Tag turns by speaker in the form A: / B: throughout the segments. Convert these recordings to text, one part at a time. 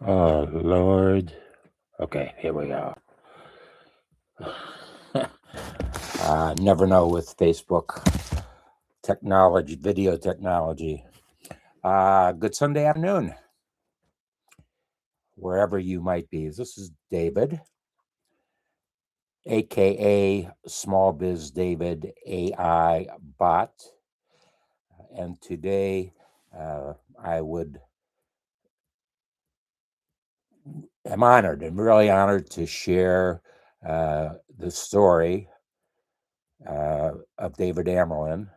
A: Oh, Lord. Okay, here we go. Never know with Facebook technology, video technology. Good Sunday afternoon, wherever you might be. This is David, aka Small Biz David AI Bot. And today I'm honored. I'm really honored to share the story of David Amerland.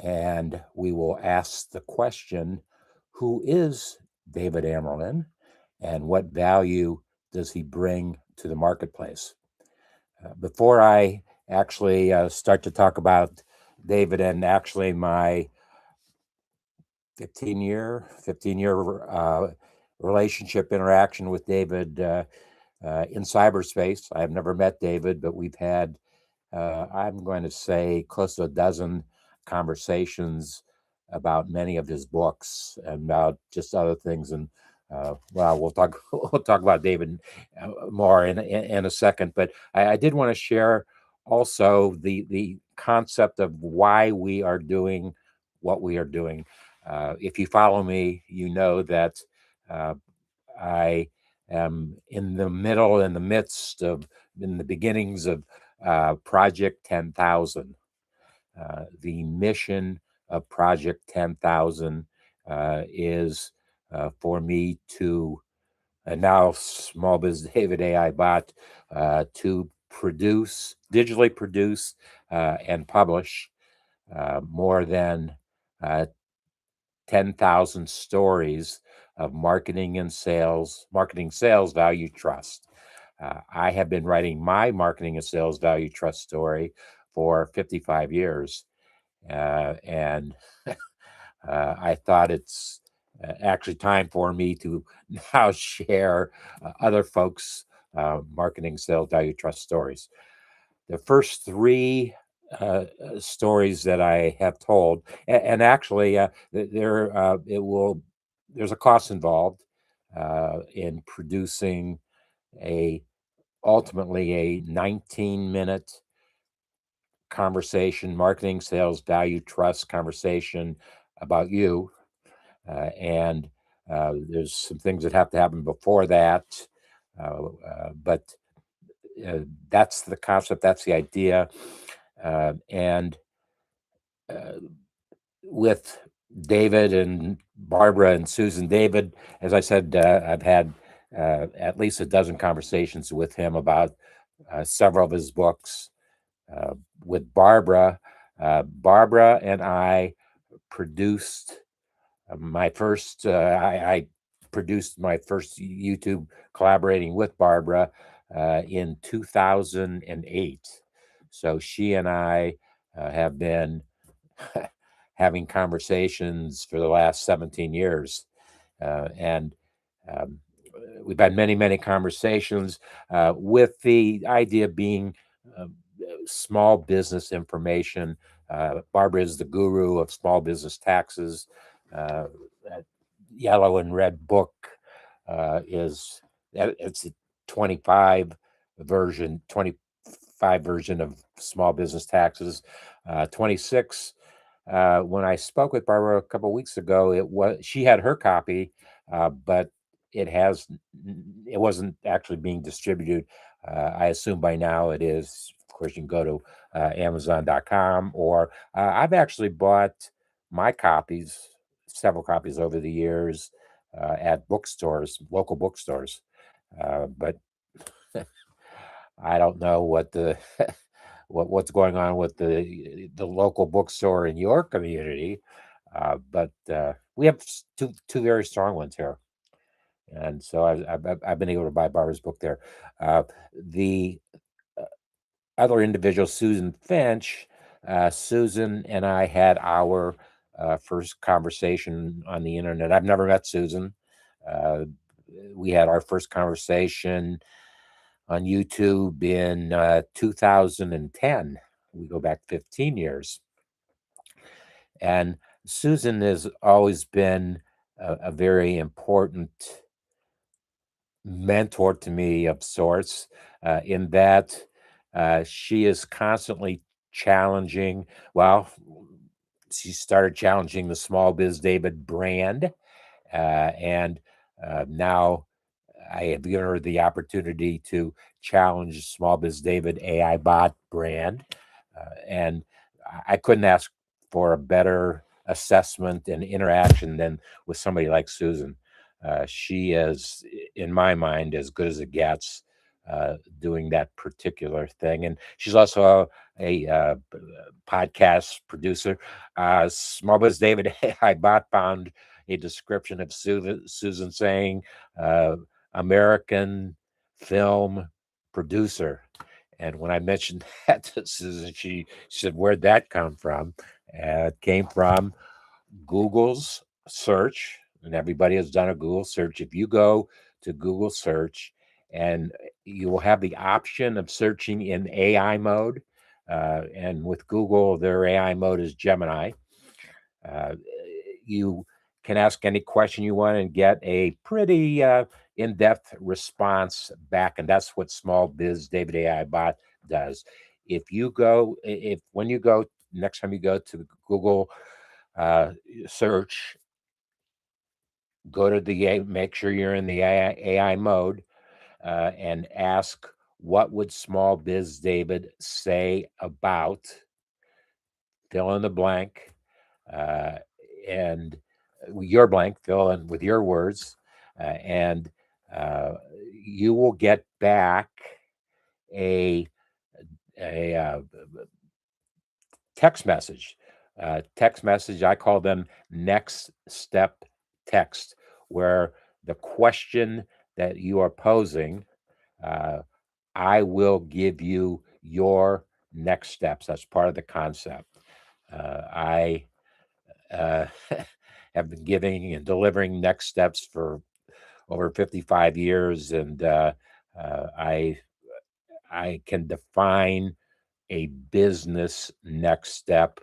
A: And we will ask the question, who is David Amerland and what value does he bring to the marketplace? Before I actually start to talk about David and actually my 15-year relationship interaction with David in cyberspace. I have never met David, but we've had, I'm going to say, close to a dozen conversations about many of his books and about just other things. And well, we'll talk about David more in a second. But I did want to share also the concept of why we are doing what we are doing. If you follow me, you know that I am in the midst of, in the beginnings of Project 10,000. The mission of Project 10,000 is for me to, and now Small Biz David AI Bot, to digitally produce and publish more than 10,000 stories of marketing sales value trust. I have been writing my marketing and sales value trust story for 55 years. And I thought it's actually time for me to now share other folks' marketing sales value trust stories. The first three stories that I have told, and actually, there's a cost involved in producing ultimately a 19-minute conversation, marketing, sales, value, trust conversation about you, and there's some things that have to happen before that, but that's the concept, that's the idea. And with David and Barbara and Susan, David, as I said, I've had at least a dozen conversations with him about several of his books. With Barbara, Barbara and I produced my first, I produced my first YouTube collaborating with Barbara in 2008. So she and I have been having conversations for the last 17 years. And we've had many, many conversations with the idea being small business information. Barbara is the guru of small business taxes. That yellow and red book it's a 25 version of small business taxes. 26. When I spoke with Barbara a couple of weeks ago, she had her copy, but it wasn't actually being distributed. I assume by now it is. Of course, you can go to Amazon.com, or I've actually bought my copies, several copies over the years, at bookstores, local bookstores. But I don't know what's going on with the local bookstore in your community, but we have two very strong ones here, and so I've been able to buy Barbara's book there. The other individual, Susan Finch, Susan and I had our first conversation on the internet. I've never met Susan. We had our first conversation on YouTube in 2010. We go back 15 years. And Susan has always been a very important mentor to me of sorts, in that she is constantly challenging. Well, she started challenging the Small Biz David brand, and now I have given her the opportunity to challenge Small Biz David AI bot brand, and I couldn't ask for a better assessment and interaction than with somebody like Susan. She is, in my mind, as good as it gets, doing that particular thing. And she's also a podcast producer. Small Biz David AI bot found a description of Susan saying, American film producer. And when I mentioned that to Susan, she said, "Where'd that come from?" It came from Google's search, and everybody has done a Google search. If you go to Google search, and you will have the option of searching in AI mode, and with Google, their AI mode is Gemini. Uh, you can ask any question you want and get a pretty in-depth response back, and that's what Small Biz David AI Bot does. If when you go next time you go to Google search, go to make sure you're in the AI mode, and ask, what would Small Biz David say about, fill in the blank, uh, and your blank, fill in with your words, and uh, you will get back a a text message. Text message, I call them next step text, where the question that you are posing, uh, I will give you your next steps. That's part of the concept. I have been giving and delivering next steps for over 55 years, and I can define a business next step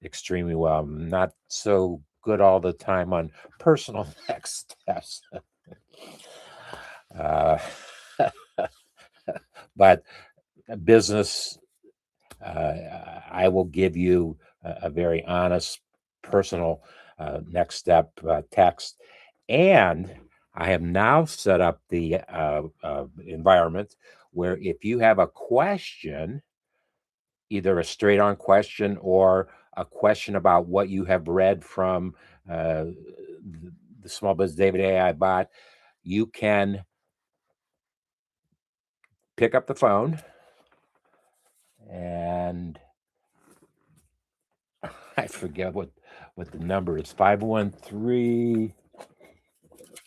A: extremely well. I'm not so good all the time on personal next steps, uh, but business, I will give you a very honest, personal next step text. And I have now set up the environment where if you have a question, either a straight on question or a question about what you have read from the Small Biz David AI bot, you can pick up the phone and I forget what the number is. 513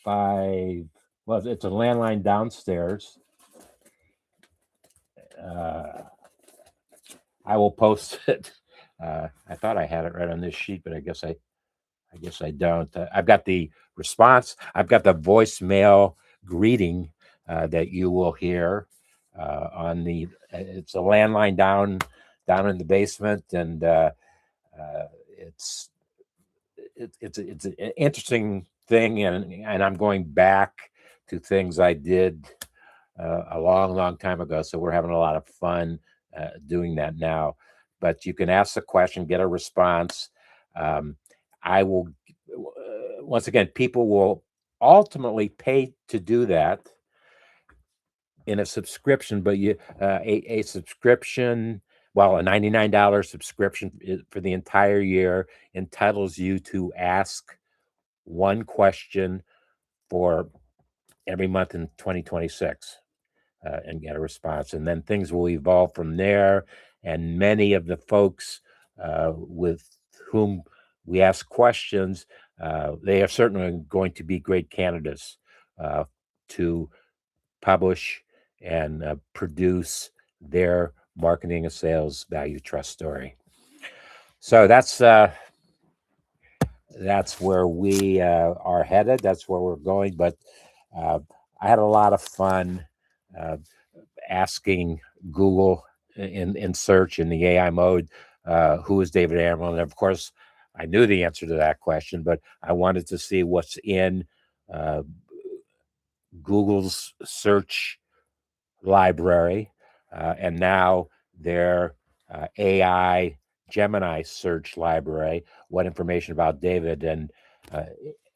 A: 5. Well, it's a landline downstairs. I will post it. I thought I had it right on this sheet, but I guess I don't. I've got the response. I've got the voicemail greeting that you will hear on the. It's a landline down in the basement, and it's it's an interesting thing, and I'm going back to things I did a long time ago. So we're having a lot of fun doing that now. But you can ask the question, get a response. I will, once again, people will ultimately pay to do that in a subscription, but a subscription, well, a $99 subscription for the entire year entitles you to ask one question for every month in 2026. And get a response. And then things will evolve from there. And many of the folks with whom we ask questions, they are certainly going to be great candidates to publish and produce their marketing and sales value trust story. So that's where we are headed. That's where we're going. But I had a lot of fun asking Google in search in the AI mode, who is David Amerland? And of course, I knew the answer to that question, but I wanted to see what's in Google's search library, and now their AI Gemini search library. What information about David? And uh,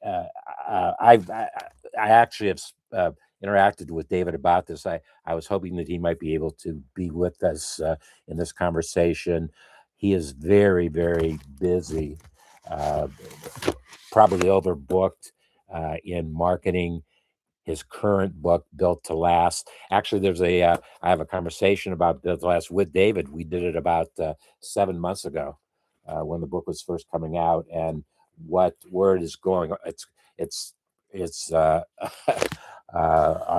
A: uh, I actually have interacted with David about this. I was hoping that he might be able to be with us in this conversation. He is very, very busy, uh, probably overbooked in marketing his current book, Built to Last. Actually, I have a conversation about Built to Last with David. We did it about 7 months ago when the book was first coming out, and what word is going. It's it's on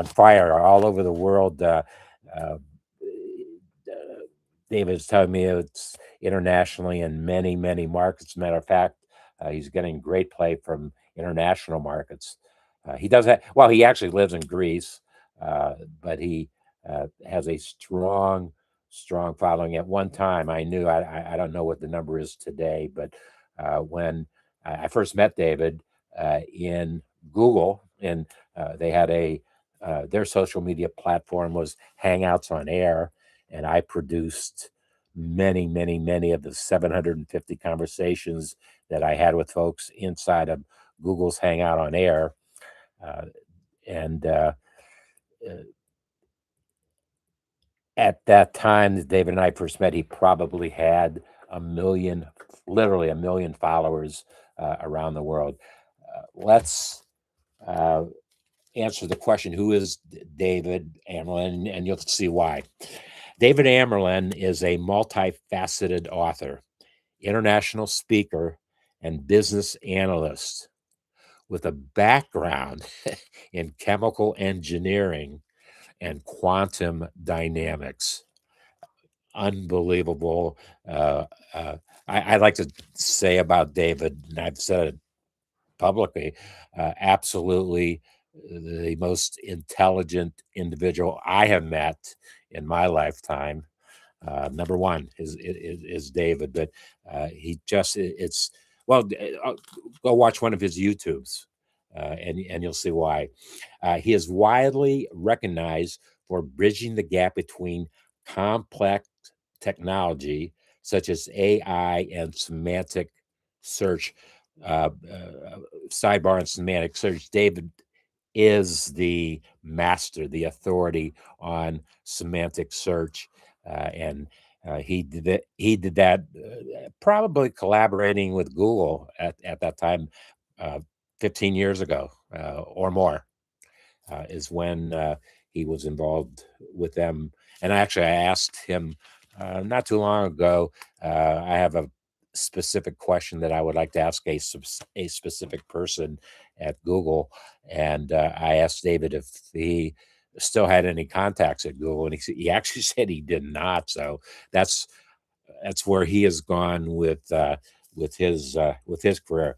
A: fire all over the world. Uh, David is telling me it's internationally in many, many markets. Matter of fact, he's getting great play from international markets. He does have, well, he actually lives in Greece, uh, but he has a strong, strong following. At one time, I knew, I don't know what the number is today, but when I first met David in Google, and they had their social media platform was Hangouts on Air, and I produced many, many, many of the 750 conversations that I had with folks inside of Google's Hangout on Air. Uh, and uh, at that time that David and I first met, he probably had a million, literally a million followers around the world. Let's uh, answer the question, who is David Amerland? And you'll see why. David Amerland is a multifaceted author, international speaker, and business analyst with a background in chemical engineering and quantum dynamics. Unbelievable. Uh, uh, I like to say about David, and I've said it publicly, absolutely the most intelligent individual I have met in my lifetime. Number one is David, but he just it's well. Go watch one of his YouTubes, and you'll see why. He is widely recognized for bridging the gap between complex technology such as AI and semantic search. Sidebar and semantic search. David is the master, the authority on semantic search, and he did that. He did that probably collaborating with Google at that time, uh, 15 years ago or more is when he was involved with them. And actually, I asked him not too long ago. I have a specific question that I would like to ask a specific person at Google, and I asked David if he still had any contacts at Google, and he actually said he did not. So that's that's where he has gone with his career.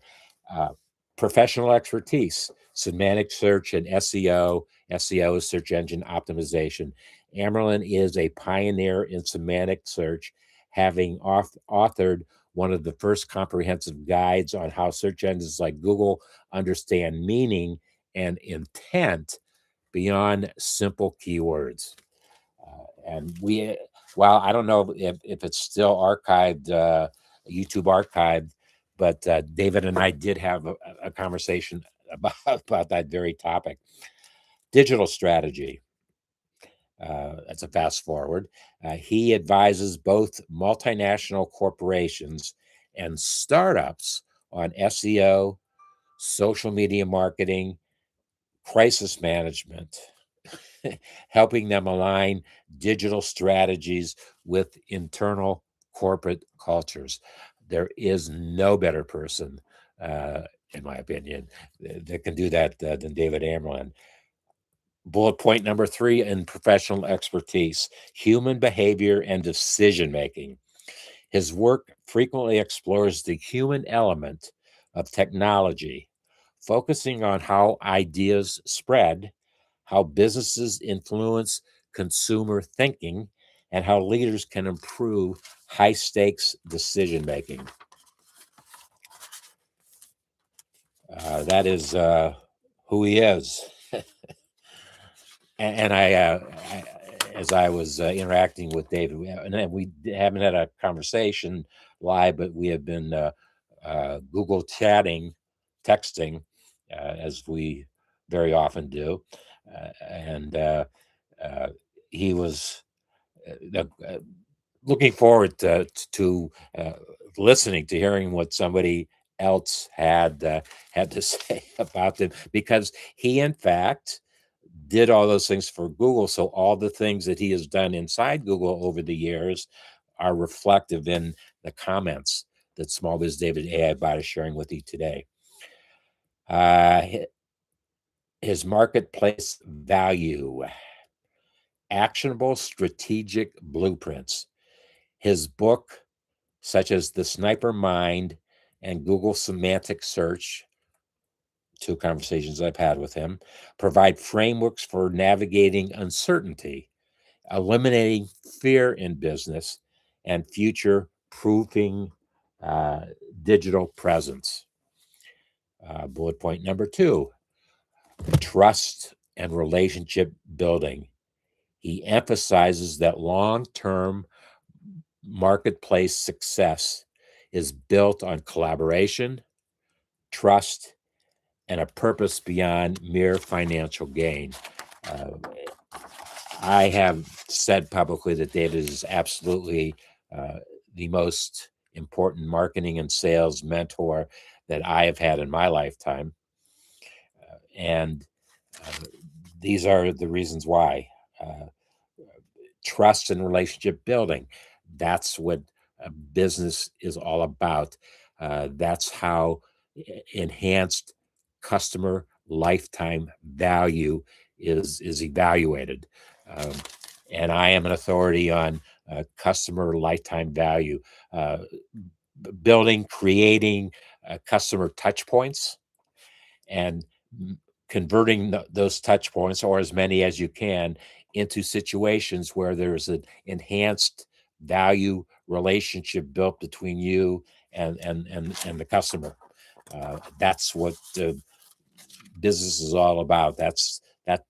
A: Uh, Professional expertise, semantic search and SEO. SEO is search engine optimization. Amerlin is a pioneer in semantic search, having authored one of the first comprehensive guides on how search engines like Google understand meaning and intent beyond simple keywords. And well, I don't know if it's still archived, YouTube archived, but David and I did have a conversation about that very topic. Digital strategy. That's a fast forward. He advises both multinational corporations and startups on SEO, social media marketing, crisis management, helping them align digital strategies with internal corporate cultures. There is no better person, uh, in my opinion, that can do that than David Amerland. Bullet point number 3 in professional expertise, human behavior and decision making. His work frequently explores the human element of technology, focusing on how ideas spread, how businesses influence consumer thinking, and how leaders can improve high stakes decision making. That is who he is. and as I was interacting with David, we haven't had a conversation live, but we have been Google texting, as we very often do, and he was looking forward to listening to hearing what somebody else had to say about them, because he in fact did all those things for Google. So all the things that he has done inside Google over the years are reflective in the comments that Small Biz David AI Bot is sharing with you today. His marketplace value, actionable strategic blueprints. His book, such as The Sniper Mind and Google Semantic Search, two conversations I've had with him, provide frameworks for navigating uncertainty, eliminating fear in business, and future proofing digital presence. Bullet point number 2, trust and relationship building. He emphasizes that long-term marketplace success is built on collaboration, trust, and a purpose beyond mere financial gain. I have said publicly that David is absolutely the most important marketing and sales mentor that I have had in my lifetime. And these are the reasons why. Trust and relationship building. That's what a business is all about. That's how enhanced customer lifetime value is evaluated. And I am an authority on customer lifetime value, building, creating customer touch points, and converting those touch points, or as many as you can, into situations where there's an enhanced value relationship built between you and the customer. That's what business is all about. That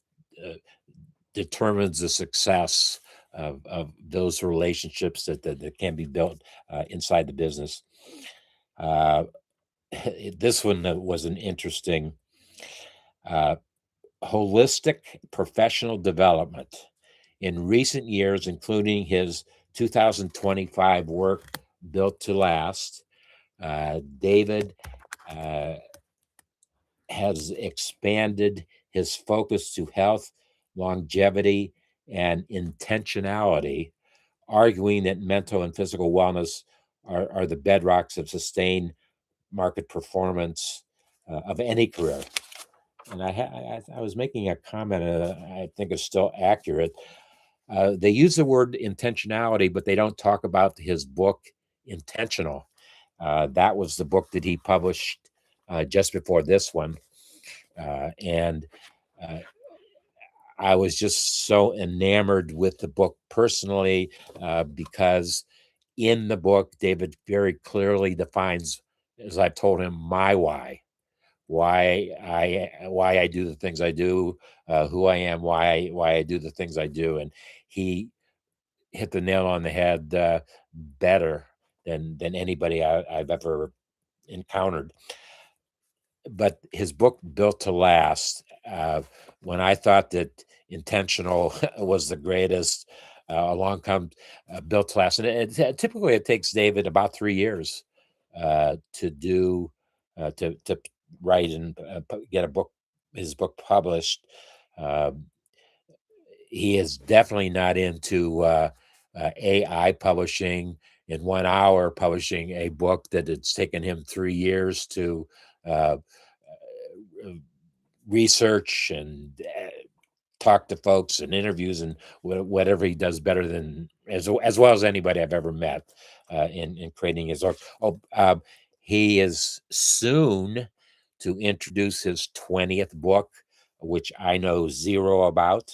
A: determines the success of those relationships that can be built inside the business. This one was an interesting holistic professional development. In recent years, including his 2025 work, Built to Last, David has expanded his focus to health, longevity, and intentionality, arguing that mental and physical wellness are the bedrocks of sustained market performance of any career. And I was making a comment, I think is still accurate. They use the word intentionality, but they don't talk about his book, Intentional. That was the book that he published just before this one. And I was just so enamored with the book personally, because in the book, David very clearly defines, as I've told him, my why I do the things I do, who I am, why I do the things I do, and he hit the nail on the head better than anybody I've ever encountered. But his book, Built to Last, when I thought that Intentional was the greatest, along comes Built to Last, and typically it takes David about 3 years to do to write and get his book published. He is definitely not into AI publishing, in 1 hour publishing a book that it's taken him 3 years to research and talk to folks and interviews and whatever he does better than, as well as anybody I've ever met in creating his work. He is soon to introduce his 20th book, which I know zero about.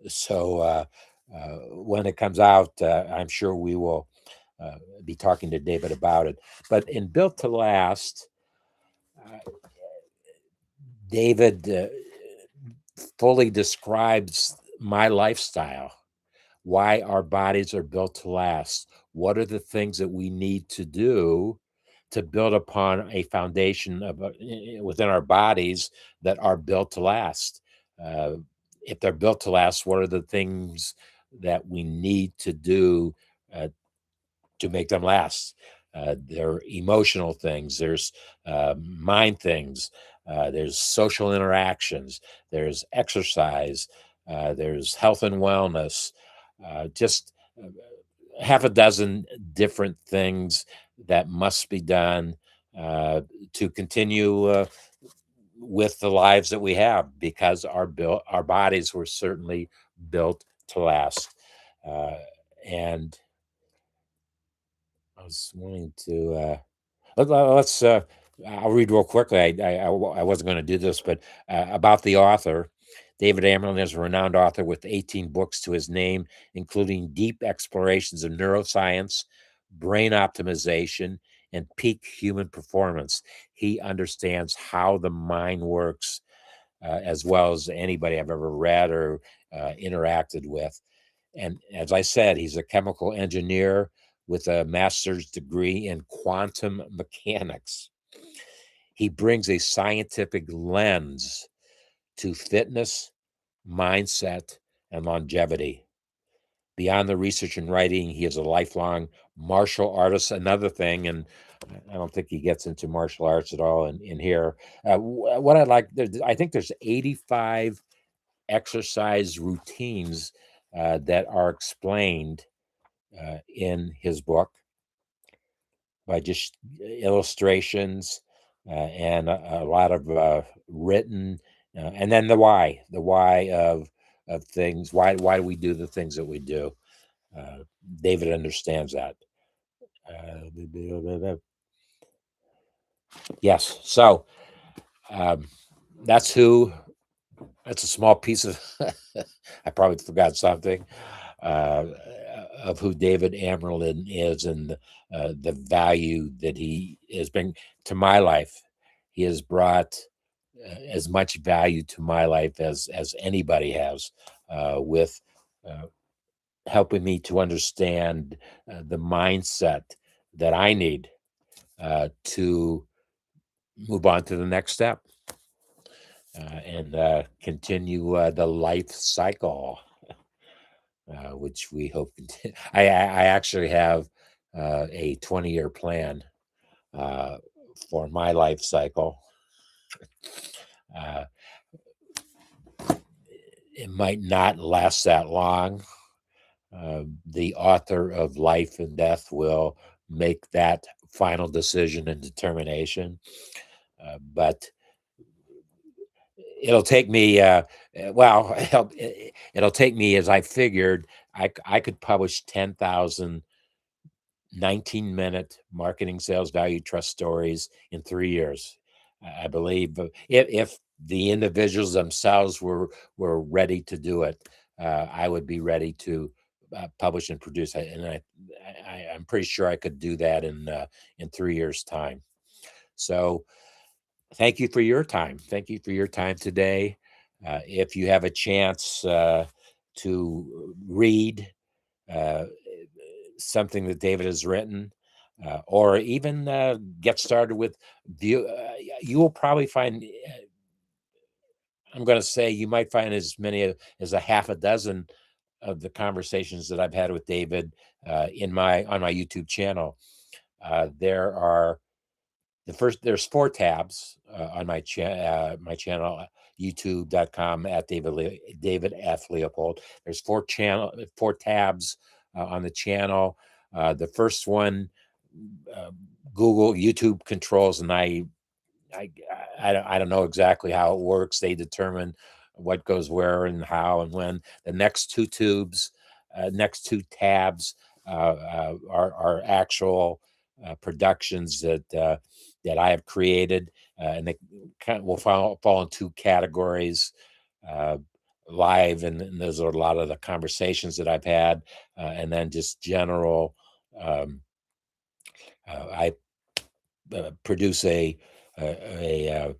A: So when it comes out, I'm sure we will be talking to David about it. But in Built to Last, David fully describes my lifestyle, why our bodies are built to last. What are the things that we need to do to build upon a foundation of within our bodies that are built to last? Uh, if they're built to last, what are the things that we need to do uh, to make them last? There are emotional things, there's mind things, there's social interactions, there's exercise, there's health and wellness, just half a dozen different things that must be done uh, to continue with the lives that we have, because our bodies were certainly built to last. Uh, and I was wanting to let's I'll read real quickly. I wasn't going to do this, but about the author. David Amerland is a renowned author with 18 books to his name, including deep explorations of neuroscience, brain optimization, and peak human performance. He understands how the mind works as well as anybody I've ever read or interacted with. And as I said, he's a chemical engineer with a master's degree in quantum mechanics. He brings a scientific lens to fitness, mindset, and longevity. Beyond the research and writing, he is a lifelong martial artist. Another thing, and I don't think he gets into martial arts at all in here. What I like, I think there's 85 exercise routines that are explained in his book by just illustrations and a lot of written, and then the why of things. Why do we do the things that we do? Uh, David understands that. Yes, so um, that's who. That's a small piece of. I probably forgot something uh, of who David Amerland is and the value that he has been to my life. He has brought as much value to my life as anybody has with uh, helping me to understand the mindset that I need to move on to the next step and continue the life cycle, which we hope. I actually have a 20-year plan uh, for my life cycle. Uh, it might not last that long. The author of Life and Death will make that final decision and determination. But it'll take me, well, it'll take me, as I figured, I could publish 10,000 19-minute marketing, sales, value, trust stories in 3 years. I believe if the individuals themselves were ready to do it, I would be ready to publish and produce it, and I'm pretty sure I could do that in 3 years' time. So thank you for your time. Thank you for your time today. If you have a chance to read uh, something that David has written, or even get started with view. You will probably find. I'm going to say you might find as many as a half a dozen of the conversations that I've had with David in my on my YouTube channel. There are there's 4 tabs on my channel, youtube.com at David F. Leopold. There's 4 tabs on the channel. The first one, uh, Google YouTube controls, and I I don't know exactly how it works. They determine what goes where and how and when. The next 2 tabs are actual productions that I have created, and they kind of will fall in 2 categories. Uh, Live, and those are a lot of the conversations that I've had, and then just general. I produce a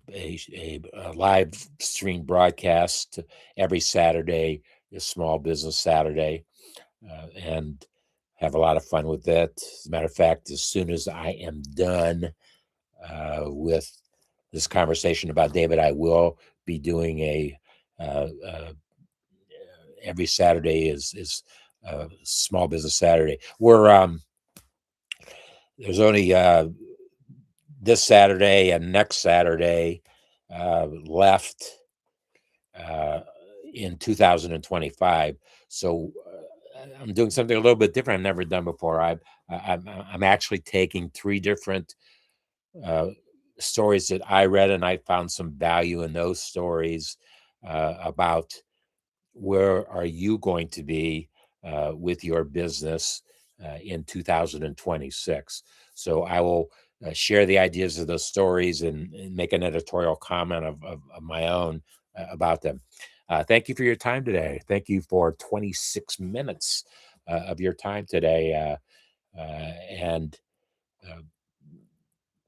A: live stream broadcast every Saturday, a Small Business Saturday, and have a lot of fun with that. As a matter of fact, as soon as I am done with this conversation about David, I will be doing every Saturday is Small Business Saturday. There's only this Saturday and next Saturday left in 2025. So I'm doing something a little bit different I've never done before. I'm actually taking 3 different stories that I read, and I found some value in those stories about where are you going to be with your business in 2026. So I will share the ideas of those stories and make an editorial comment of my own about them. Thank you for your time today. Thank you for 26 minutes of your time today. And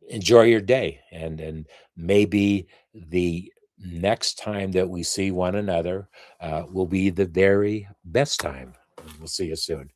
A: enjoy your day. And maybe the next time that we see one another will be the very best time. We'll see you soon.